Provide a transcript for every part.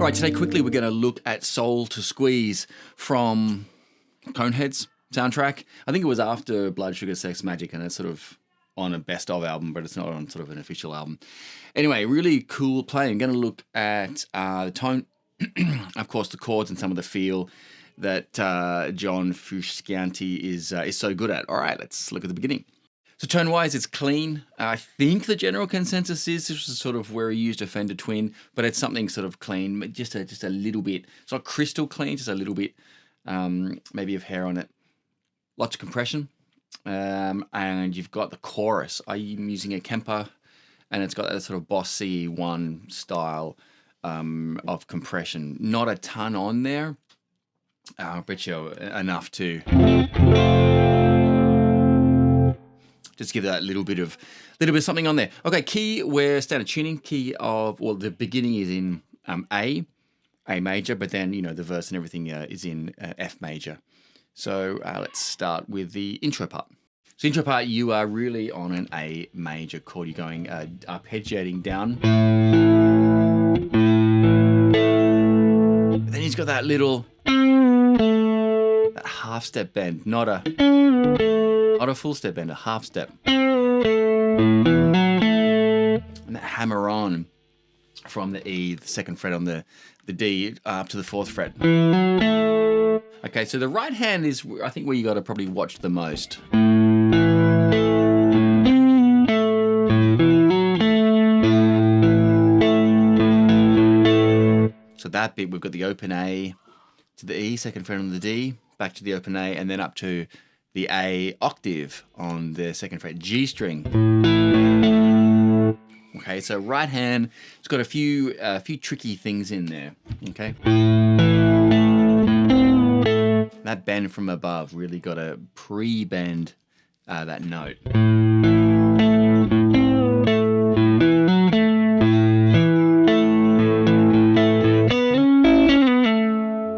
Right, today quickly we're going to look at Soul to Squeeze from Coneheads soundtrack. I think it was after Blood, Sugar, Sex, Magic, and it's sort of on a best of album, but it's not on sort of an official album. Anyway, really cool playing. I'm going to look at the tone, of course, the chords and some of the feel that John Frusciante is so good at. All right, let's look at the beginning. So tone-wise, it's clean. I think the general consensus is this was sort of where he used a Fender Twin, but it's something sort of clean, just a little bit. It's not crystal clean, just a little bit, maybe of hair on it. Lots of compression, and you've got the chorus. I'm using a Kemper, and it's got that sort of Boss CE1 style of compression. Not a ton on there, but enough to just give that little bit of something on there. Okay, key, we're standard tuning. Key of, well, the beginning is in A major, but then, you know, the verse and everything is in F major. So let's start with the intro part. So intro part, you are really on an A major chord. You're going arpeggiating down. But then he's got that little, that half step bend, not a full step bend, a half step. And that hammer on from the E, the second fret on the D, up to the fourth fret. Okay, so the right hand is, I think, where you got to probably watch the most. So that bit, we've got the open A to the E, second fret on the D, back to the open A, and then up to the A octave on the second fret G string. Okay, so right hand, it's got a few tricky things in there. Okay. That bend from above really got to pre-bend that note.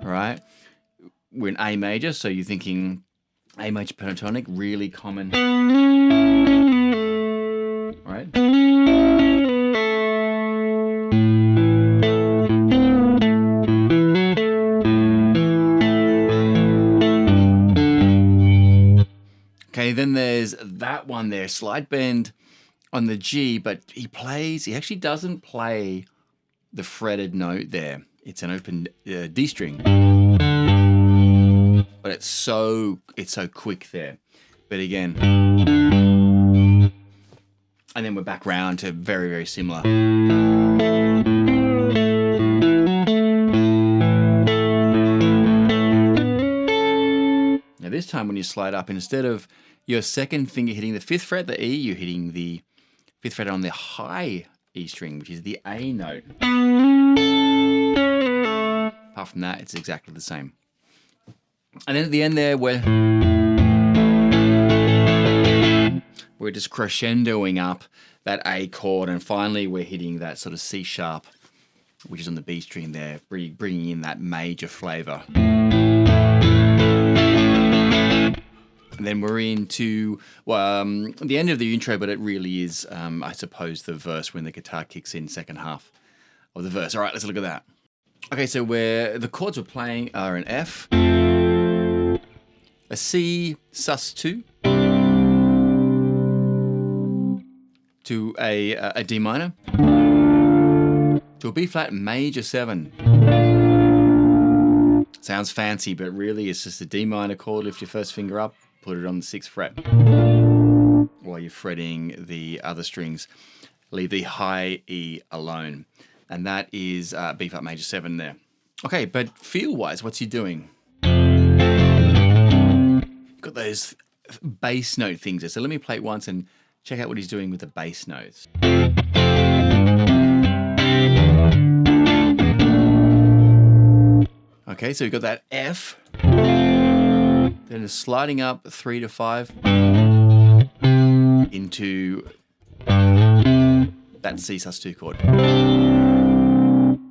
All right, we're in A major, so you're thinking A major pentatonic, really common. All right. Okay, then there's that one there, slide bend on the G, but he actually doesn't play the fretted note there. It's an open D string. But it's so quick there. But again, and then we're back round to very, very similar. Now this time when you slide up, instead of your second finger hitting the fifth fret, the E, you're hitting the fifth fret on the high E string, which is the A note. Apart from that, it's exactly the same. And then at the end there, we're just crescendoing up that A chord, and finally we're hitting that sort of C sharp, which is on the B string there, bringing in that major flavor. And then we're into the end of the intro, but it really is, I suppose, the verse when the guitar kicks in, second half of the verse. All right, let's look at that. Okay, so the chords we're playing are an F, a C sus2, to a D minor, to a B flat major 7. Sounds fancy, but really it's just a D minor chord. Lift your first finger up, put it on the 6th fret. While you're fretting the other strings, leave the high E alone. And that is B flat major 7 there. Okay, but feel-wise, what's he doing? Got those bass note things there. So let me play it once and check out what he's doing with the bass notes. Okay, so we've got that F, then it's sliding up 3 to 5 into that C sus2 chord.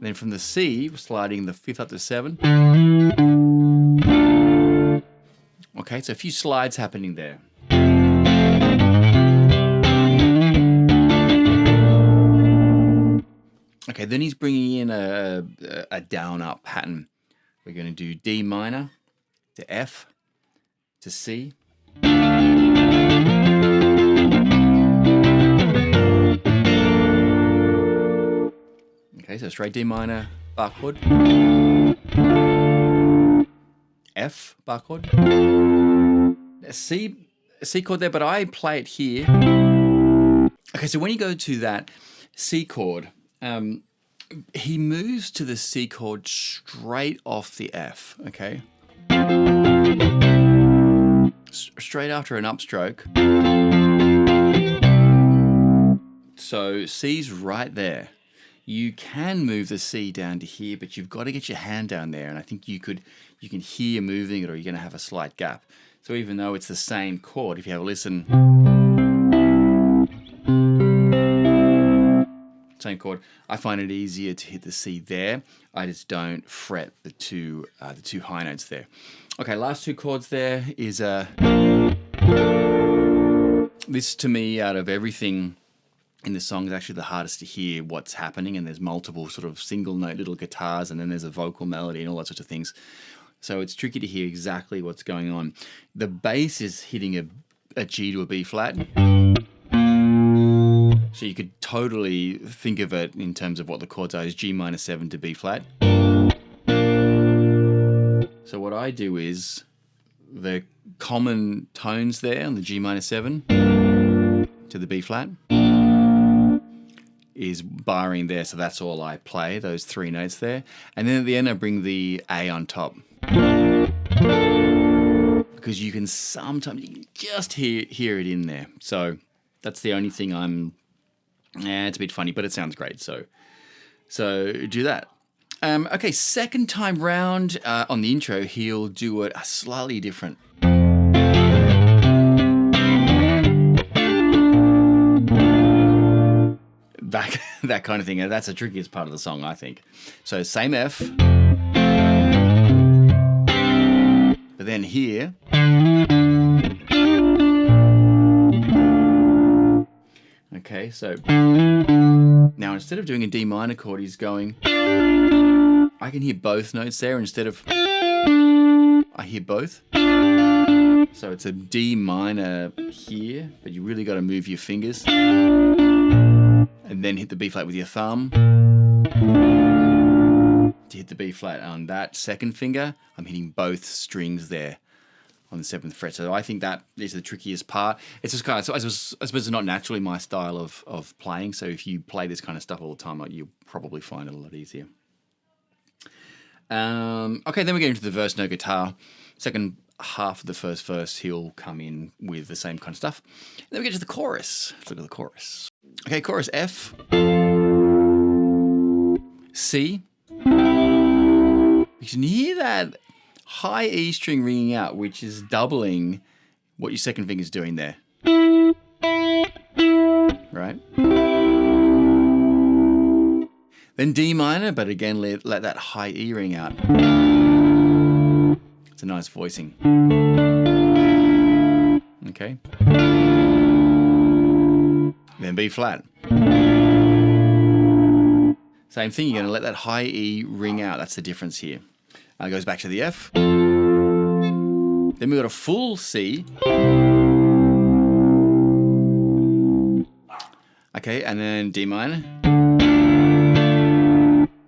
Then from the C, we're sliding the 5th up to 7. Okay, so a few slides happening there. Okay, then he's bringing in a down-up pattern. We're going to do D minor to F to C. Okay, so straight D minor bar chord, F bar chord, C chord there, but I play it here. Okay, so when you go to that C chord, he moves to the C chord straight off the F, okay? Straight after an upstroke. So C's right there. You can move the C down to here, but you've got to get your hand down there, and I think you can hear moving it, or you're going to have a slight gap. So even though it's the same chord, if you have a listen, same chord, I find it easier to hit the C there. I just don't fret the two high notes there. Okay, last two chords there is this to me, out of everything in the song, is actually the hardest to hear what's happening, and there's multiple sort of single note little guitars, and then there's a vocal melody and all that sorts of things. So it's tricky to hear exactly what's going on. The bass is hitting a G to a B flat. So you could totally think of it in terms of what the chords are, is G minor 7 to B flat. So what I do is the common tones there on the G minor 7 to the B flat is barring there, so that's all I play, those three notes there. And then at the end I bring the A on top. Because you can just hear it in there. So that's the only thing it's a bit funny, but it sounds great. So do that. Okay, second time round on the intro, he'll do it slightly different. That kind of thing. And that's the trickiest part of the song, I think. So same F. But then here. Okay, so now instead of doing a D minor chord, he's going. I can hear both notes there instead of. I hear both. So it's a D minor here, but you really got to move your fingers. And then hit the B flat with your thumb. To hit the B flat on that second finger, I'm hitting both strings there on the 7th fret. So I think that is the trickiest part. It's just kind of, I suppose it's not naturally my style of playing. So if you play this kind of stuff all the time, you'll probably find it a lot easier. Okay, then we get into the verse, no guitar. Second half of the first verse, he'll come in with the same kind of stuff. And then we get to the chorus. Let's look at the chorus. Okay, chorus F, C. You can hear that high E string ringing out, which is doubling what your second finger's doing there. Right? Then D minor, but again, let that high E ring out. It's a nice voicing. Okay. Then B flat. Same thing, you're going to let that high E ring out. That's the difference here. It goes back to the F. Then we've got a full C. Okay, and then D minor.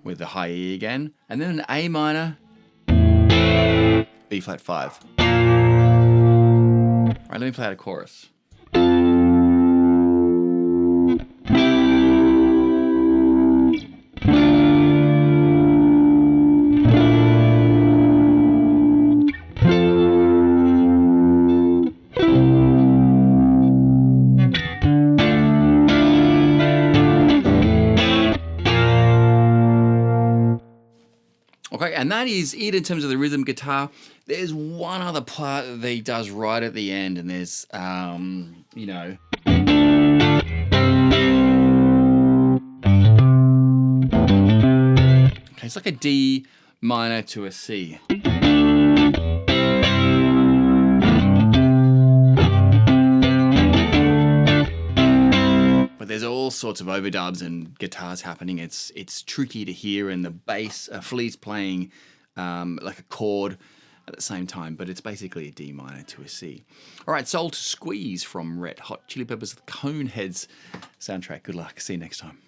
With the high E again. And then an A minor. B flat 5. All right, let me play out a chorus. Okay, and that is it in terms of the rhythm guitar. There's one other part that he does right at the end, and there's, you know. Okay, it's like a D minor to a C. But there's all sorts of overdubs and guitars happening. It's tricky to hear, and the bass, Flea's playing like a chord at the same time, but it's basically a D minor to a C. All right, Soul to Squeeze from Red Hot Chili Peppers, the Coneheads soundtrack. Good luck. See you next time.